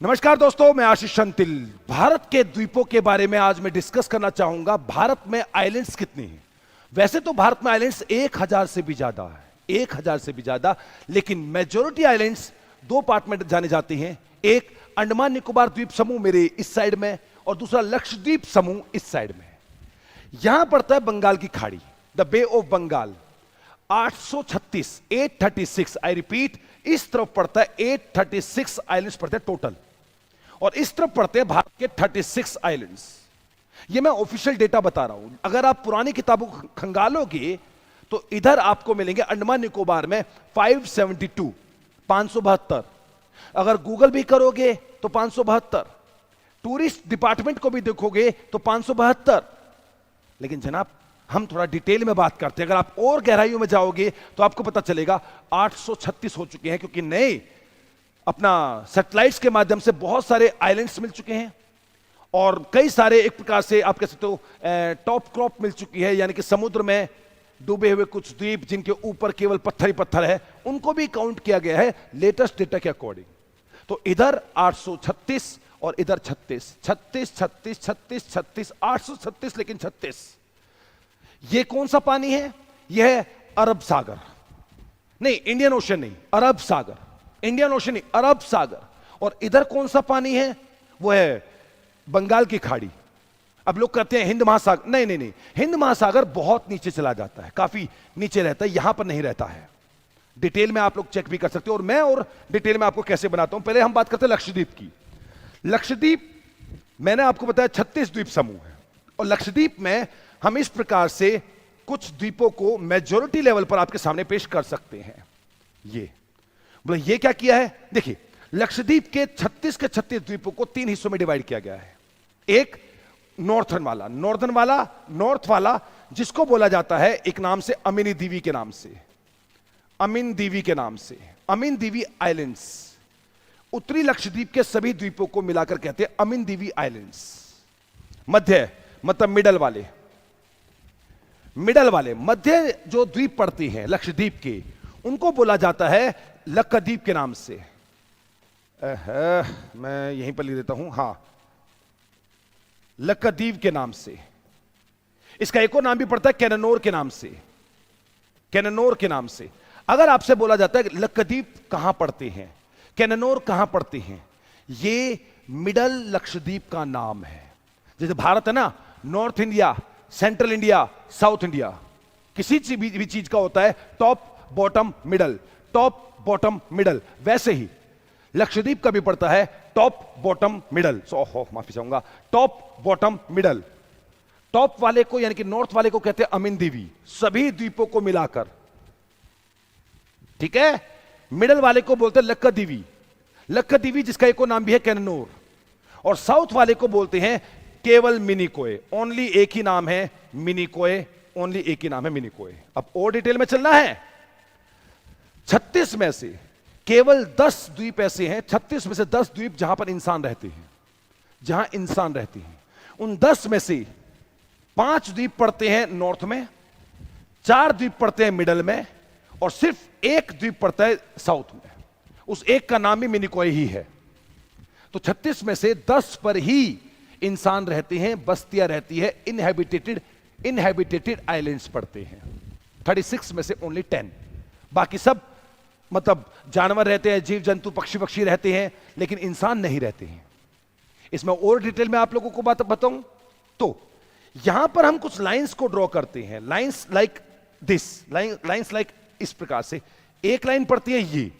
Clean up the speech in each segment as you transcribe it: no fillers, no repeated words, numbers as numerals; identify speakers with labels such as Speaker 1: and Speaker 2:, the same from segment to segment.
Speaker 1: नमस्कार दोस्तों, मैं आशीष संतिल। भारत के द्वीपों के बारे में आज मैं डिस्कस करना चाहूंगा। भारत में आइलैंड्स कितनी हैं? वैसे तो भारत में आइलैंड्स 1000 से भी ज्यादा है, 1000 से भी ज्यादा, लेकिन मेजॉरिटी आइलैंड्स दो पार्ट में जाने जाती हैं। एक अंडमान निकोबार द्वीप समूह मेरे इस साइड में और दूसरा लक्षद्वीप समूह इस साइड में। यहां पड़ता है बंगाल की खाड़ी, the Bay of Bengal. 836 I repeat, इस तरफ पड़ता है 836 आइलैंड्स पड़ते हैं टोटल, और इस तरफ पड़ते हैं भारत के 36 आइलैंड्स। ये मैं ऑफिशियल डेटा बता रहा हूं। अगर आप पुरानी किताबों को खंगालोगे तो इधर आपको मिलेंगे अंडमान निकोबार में 572, 572। अगर गूगल भी करोगे तो 572, टूरिस्ट डिपार्टमेंट को भी देखोगे तो 572। लेकिन जनाब, हम थोड़ा डिटेल में बात करते हैं। अगर आप और गहराइयों में जाओगे तो आपको पता चलेगा 836 हो चुके हैं, क्योंकि नए अपना सैटेलाइट्स के माध्यम से बहुत सारे आइलैंड्स मिल चुके हैं और कई सारे एक प्रकार से आप कह सकते हो टॉप क्रॉप मिल चुकी है, यानी कि समुद्र में डूबे हुए कुछ द्वीप जिनके ऊपर केवल पत्थर ही पत्थर है, उनको भी काउंट किया गया है लेटेस्ट डेटा के अकॉर्डिंग। तो इधर 836 और इधर 36, 36, 36, 36, 36, 836, लेकिन 36। ये कौन सा पानी है? यह है अरब सागर, नहीं इंडियन ओशन नहीं, अरब सागर। इंडियन ओशन नहीं, अरब सागर। और इधर कौन सा पानी है? वो है बंगाल की खाड़ी। अब लोग कहते हैं हिंद महासागर, नहीं नहीं नहीं, हिंद महासागर बहुत नीचे चला जाता है, काफी नीचे रहता है, यहां पर नहीं रहता है। डिटेल में आप लोग चेक भी कर सकते हो, और मैं और डिटेल में आपको कैसे बनाता हूं। पहले हम बात करते हैं लक्षद्वीप की। लक्षद्वीप मैंने आपको बताया 36 द्वीप समूह है, और लक्षद्वीप में हम इस प्रकार से कुछ द्वीपों को मेजॉरिटी लेवल पर आपके सामने पेश कर सकते हैं। ये बोले ये क्या किया है? देखिए, लक्षद्वीप के 36 के 36 द्वीपों को 3 हिस्सों में डिवाइड किया गया है। एक नॉर्थ वाला जिसको बोला जाता है एक नाम से अमीनी दीवी के नाम से, अमीन दीवी आइलैंड्स। उत्तरी लक्षद्वीप के सभी द्वीपों को मिलाकर कहते हैं अमीन दीवी आइलैंड्स। मध्य मतलब मिडल वाले मध्य जो द्वीप पड़ती हैं लक्षद्वीप के, उनको बोला जाता है लक्षद्वीप के नाम से। मैं यहीं पर लिख देता हूं, हां, लक्षद्वीप के नाम से। इसका एक और नाम भी पड़ता है कैननोर के नाम से। अगर आपसे बोला जाता है लक्षद्वीप कहां पड़ते हैं, कैननोर कहां पड़ते हैं, ये मिडल लक्षद्वीप का नाम है। जैसे भारत है ना, north India, central India, south India, किसी भी चीज का होता है टॉप बॉटम मिडल, वैसे ही लक्षद्वीप का भी पड़ता है टॉप बॉटम मिडल। माफी चाहूंगा, टॉप बॉटम मिडल। टॉप वाले को यानी कि नॉर्थ वाले को कहते हैं अमीन दीवी, सभी द्वीपों को मिलाकर, ठीक है। मिडल वाले को बोलते हैं लक्षद्वीप जिसका एक और नाम भी है कैननोर। और साउथ वाले को बोलते हैं केवल मिनिकोय, ओनली एक ही नाम है मिनिकोय, अब और डिटेल में चलना है। 36 में से केवल 10 द्वीप ऐसे हैं, 36 में से 10 द्वीप जहां पर इंसान रहते हैं, उन 10 में से 5 द्वीप पड़ते हैं नॉर्थ में, 4 द्वीप पड़ते हैं मिडल में, और सिर्फ एक द्वीप पड़ता है साउथ में। उस एक का नाम भी मिनिकोय ही है। तो 36 में से 10 पर ही इंसान रहते हैं, बस्तियां रहती है, इनहैबिटेटेड आइलैंड्स पड़ते हैं। 36 में से ओनली 10, बाकी सब मतलब जानवर रहते हैं, जीव जंतु, पक्षी रहते हैं, लेकिन इंसान नहीं रहते हैं। इसमें और डिटेल में आप लोगों को बात बताऊं तो यहां पर हम कुछ लाइंस को ड्रॉ करते हैं, लाइंस लाइक इस प्रकार से। एक लाइन पड़ती है ये,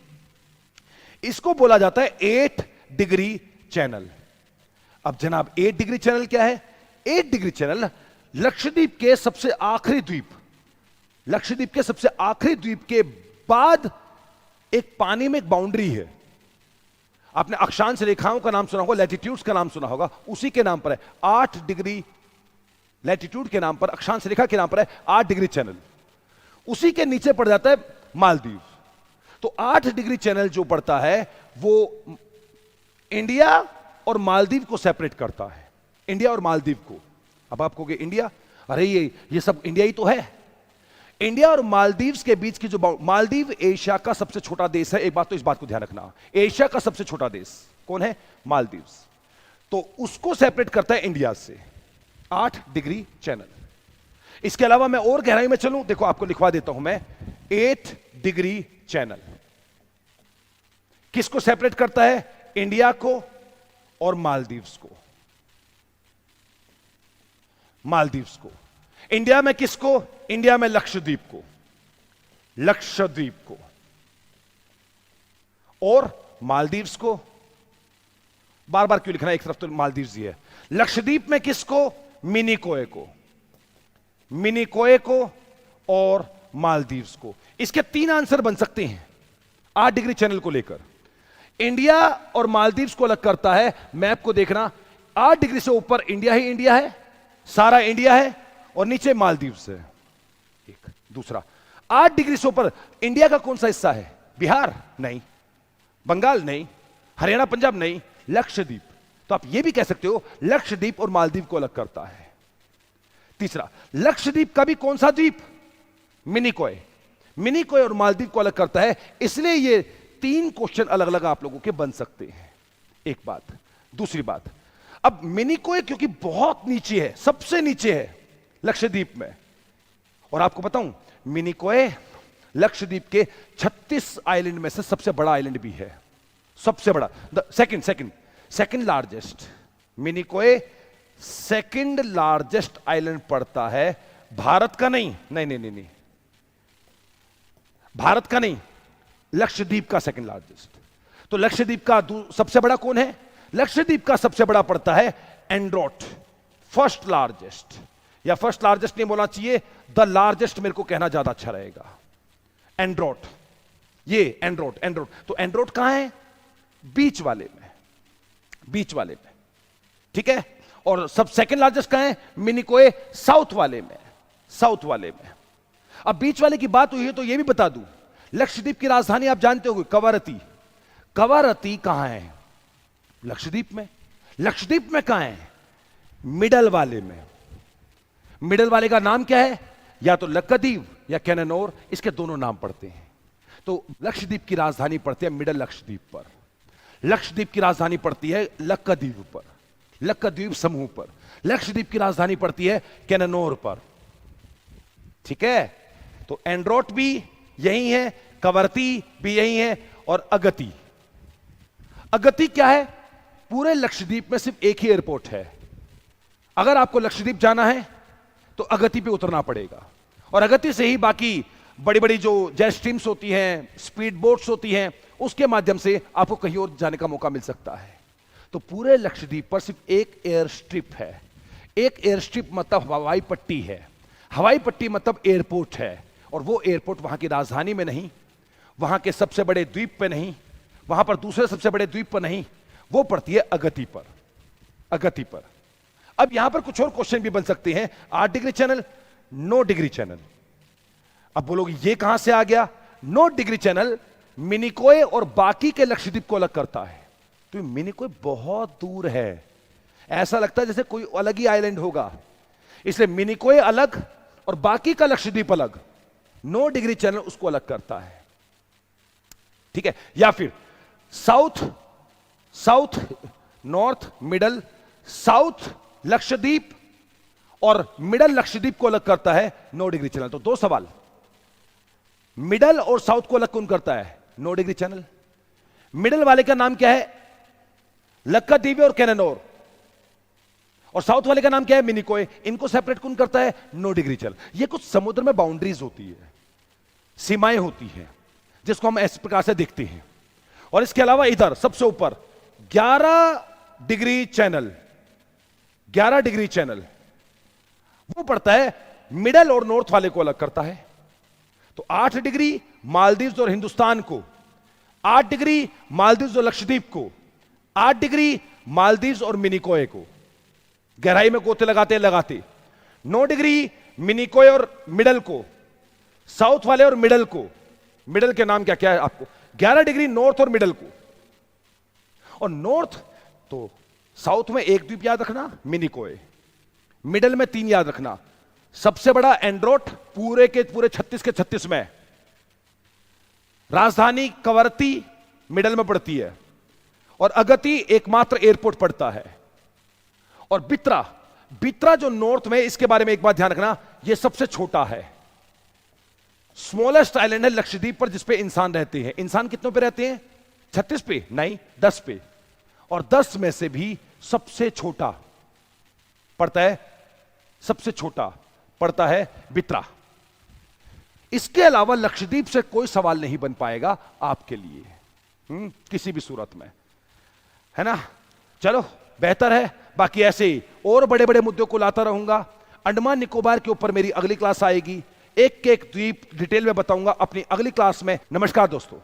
Speaker 1: इसको बोला जाता है 8 डिग्री चैनल। अब जनाब 8 डिग्री चैनल क्या है? 8 डिग्री चैनल लक्षद्वीप के सबसे आखिरी द्वीप के बाद एक पानी में एक बाउंड्री है। आपने अक्षांश रेखाओं का नाम सुना होगा, लैटिट्यूड्स का नाम सुना होगा, उसी के नाम पर है 8 डिग्री लैटिट्यूड के नाम पर, अक्षांश रेखा के नाम पर है 8 डिग्री चैनल। उसी के नीचे पड़ जाता है मालदीव। तो 8 डिग्री चैनल जो पड़ता है वो इंडिया और मालदीव को सेपरेट करता है, इंडिया और मालदीव को। अब आप कहोगे इंडिया, अरे ये सब इंडिया ही तो है। इंडिया और मालदीव्स के बीच की जो मालदीव एशिया का सबसे छोटा देश है। एक बात तो इस बात को ध्यान रखना, एशिया का सबसे छोटा देश कौन है? मालदीव्स। तो उसको सेपरेट करता है इंडिया से 8 डिग्री चैनल। इसके अलावा मैं और गहराई में चलूं, देखो आपको लिखवा देता हूं मैं, 8 डिग्री चैनल किसको सेपरेट करता है? इंडिया को और मालदीव्स को। मालदीव्स को। इंडिया में किसको? इंडिया में लक्षद्वीप को, लक्षद्वीप को। और मालदीव्स को, बार बार क्यों लिखना, एक तरफ तो मालदीव्स ही है। लक्षद्वीप में किसको? मिनिकोय को, मिनिकोय को और मालदीव्स को। इसके 3 आंसर बन सकते हैं 8 डिग्री चैनल को लेकर। इंडिया और मालदीव्स को अलग करता है, मैप को देखना, 8 डिग्री से ऊपर इंडिया ही इंडिया है, सारा इंडिया है, और नीचे मालदीव्स है। एक दूसरा, 8 डिग्री से ऊपर इंडिया का कौन सा हिस्सा है? बिहार नहीं, बंगाल नहीं, हरियाणा पंजाब नहीं, लक्षद्वीप। तो आप यह भी कह सकते हो लक्षद्वीप और मालदीव को अलग करता है। तीसरा, लक्षद्वीप का भी कौन सा द्वीप? मिनिकोय। मिनिकोय और मालदीव को अलग करता है, इसलिए ये 3 क्वेश्चन अलग अलग आप लोगों के बन सकते हैं। एक बात। दूसरी बात, अब मिनिकोय क्योंकि बहुत नीचे है, सबसे नीचे है लक्षद्वीप में, और आपको बताऊं मिनिकोय लक्षद्वीप के 36 आइलैंड में से सबसे बड़ा आइलैंड भी है, सबसे बड़ा, second largest. Minicoy second largest island पड़ता है, भारत का नहीं, नहीं, भारत का नहीं, लक्षद्वीप का सेकंड लार्जेस्ट। तो लक्षद्वीप का सबसे बड़ा कौन है? लक्षद्वीप का सबसे बड़ा पड़ता है एंड्रोट, फर्स्ट लार्जेस्ट, या फर्स्ट लार्जेस्ट नहीं बोलना चाहिए, द लार्जेस्ट मेरे को कहना ज्यादा अच्छा रहेगा। एंड्रोट, ये एंड्रोट। तो एंड्रोट कहां है? बीच वाले में, बीच वाले में, ठीक है। और सब सेकंड लार्जेस्ट कहां है? मिनिकोय साउथ वाले में, साउथ वाले में। अब बीच वाले की बात हुई है तो यह भी बता दूं, लक्षद्वीप की राजधानी आप जानते हो कवरत्ती। कवरत्ती कहां है? लक्षद्वीप में। लक्षद्वीप में कहां है? मिडल वाले में। मिडल वाले का नाम क्या है? या तो लक्षद्वीप या कैननोर, इसके दोनों नाम पड़ते हैं। तो लक्षद्वीप की राजधानी पड़ती है मिडल लक्षद्वीप पर, लक्षद्वीप की राजधानी पड़ती है लक्षद्वीप पर, लक्षद्वीप समूह पर। लक्षद्वीप की राजधानी पड़ती है कैननोर पर, ठीक है। तो एंड्रोट भी यही है, कवरत्ती भी यही है, और अगत्ती। अगत्ती क्या है? पूरे लक्षद्वीप में सिर्फ एक ही एयरपोर्ट है। अगर आपको लक्षद्वीप जाना है तो अगत्ती पे उतरना पड़ेगा, और अगत्ती से ही बाकी बड़ी बड़ी जो जेट स्ट्रीम्स होती हैं, स्पीड बोट्स होती हैं, उसके माध्यम से आपको कहीं और जाने का मौका मिल सकता है। तो पूरे लक्षद्वीप पर सिर्फ एक एयर स्ट्रिप है। एक एयर स्ट्रिप मतलब हवाई पट्टी है, हवाई पट्टी मतलब एयरपोर्ट है, और वो एयरपोर्ट वहां की राजधानी में नहीं, वहां के सबसे बड़े द्वीप पे नहीं, वहां पर दूसरे सबसे बड़े द्वीप पर नहीं, वो पड़ती है अगत्ती पर, अगत्ती पर। अब यहां पर कुछ और क्वेश्चन भी बन सकते हैं। 8 डिग्री चैनल, 9 डिग्री चैनल। अब बोलोगे ये कहां से आ गया? 9 डिग्री चैनल मिनिकोय और बाकी के लक्षद्वीप को अलग करता है। तो मिनिकोय बहुत दूर है, ऐसा लगता है जैसे कोई अलग ही आइलैंड होगा, इसलिए मिनिकोय अलग और बाकी का लक्षद्वीप अलग। 9 डिग्री चैनल उसको अलग करता है, ठीक है। या फिर south, north, middle, south Lakshadweep और मिडल लक्षद्वीप को अलग करता है 9 डिग्री चैनल। तो 2 सवाल, मिडल और साउथ को अलग कौन करता है? 9 डिग्री चैनल। मिडल वाले का नाम क्या है? लक्षद्वीप और कैननोर, और साउथ वाले का नाम क्या है? मिनिकोय। इनको सेपरेट कौन करता है? 9 डिग्री चैनल। ये कुछ समुद्र में बाउंड्रीज होती है, सीमाएं होती हैं, जिसको हम इस प्रकार से देखते हैं। और इसके अलावा इधर सबसे ऊपर 11 डिग्री चैनल, 11 डिग्री चैनल वो पड़ता है मिडल और नॉर्थ वाले को अलग करता है। तो 8 डिग्री मालदीव्स और हिंदुस्तान को, 8 डिग्री मालदीव्स और लक्षद्वीप को, 8 डिग्री मालदीव्स और मिनिकोय को, गहराई में गोते लगाते 9 डिग्री मिनिकोय और मिडल को, साउथ वाले और मिडल को, मिडल के नाम क्या क्या है आपको, 11 डिग्री नॉर्थ और मिडल को। और नॉर्थ तो साउथ में एक द्वीप याद रखना मिनिकोय, मिडल में 3 याद रखना, सबसे बड़ा एंड्रोट पूरे के पूरे 36 के 36 में, राजधानी कवरत्ती मिडल में पड़ती है, और अगति एकमात्र एयरपोर्ट पड़ता है। और बित्रा, बित्रा जो नॉर्थ में, इसके बारे में एक बात ध्यान रखना, यह सबसे छोटा है। स्मॉलेस्ट आइलैंड है लक्षद्वीप पर, जिसपे इंसान रहते हैं। इंसान कितनों पे रहते हैं? 36 पे नहीं, 10 पे। और 10 में से भी सबसे छोटा पड़ता है, सबसे छोटा पड़ता है बित्रा। इसके अलावा लक्षद्वीप से कोई सवाल नहीं बन पाएगा आपके लिए किसी भी सूरत में, है ना। चलो बेहतर है, बाकी ऐसे ही और बड़े बड़े मुद्दों को लाता रहूंगा। अंडमान निकोबार के ऊपर मेरी अगली क्लास आएगी, एक एक द्वीप डिटेल में बताऊंगा अपनी अगली क्लास में। नमस्कार दोस्तों।